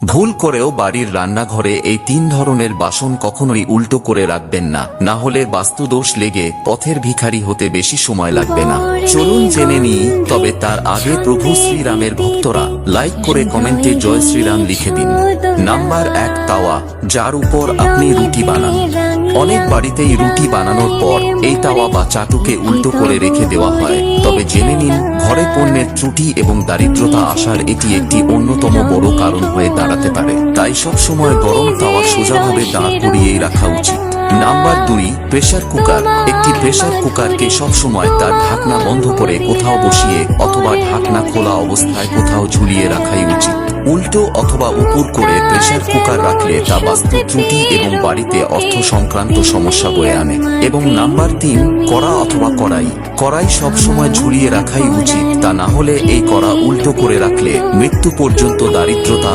ভুল করেও বাড়ির রান্নাঘরে এই 3 ধরনের বাসন কখনোই উল্টো করে রাখবেন না, না হলে বাস্তুদোষ লেগে পথের ভিখারি হতে বেশি সময় লাগবে না। চলুন জেনে নিই, তবে তার আগে প্রভু শ্রীরামের ভক্তরা লাইক করে কমেন্টে জয় শ্রীরাম লিখে দিন। নাম্বার 1, তাওয়া, যার উপর আপনি রুটি বানান। অনেক বাড়িতেই রুটি বানানোর পর এই তাওয়া বা চাটুকে উল্টো করে রেখে দেওয়া হয়, তবে জেনে নিন ঘরে পণ্যের ত্রুটি এবং দারিদ্রতা আসার এটি একটি অন্যতম বড় কারণ হয়ে দাঁড়াতে পারে। তাই সব সময় গরম তাওয়া সোজাভাবে দাঁড় করিয়েই রাখা উচিত। Number 2, pressure cooker. একটি প্রেসার কুকারকে সবসময় তার ঢাকনা বন্ধ করে কোথাও বসিয়ে অথবা ঢাকনা খোলা অবস্থায় কোথাও ঝুলিয়ে রাখাই উচিত। উল্টো অথবা উপর করে প্রেসার কুকার রাখলে তা বাস্তু ত্রুটি এবং বাড়িতে অর্থ সংক্রান্ত সমস্যা বয়ে আনে। এবং নাম্বার 3, কড়া অথবা কড়াই। কড়াই সবসময় ঝুলিয়ে রাখাই উচিত, তা না হলে এই কড়া উল্টো করে রাখলে মৃত্যু পর্যন্ত দারিদ্রতা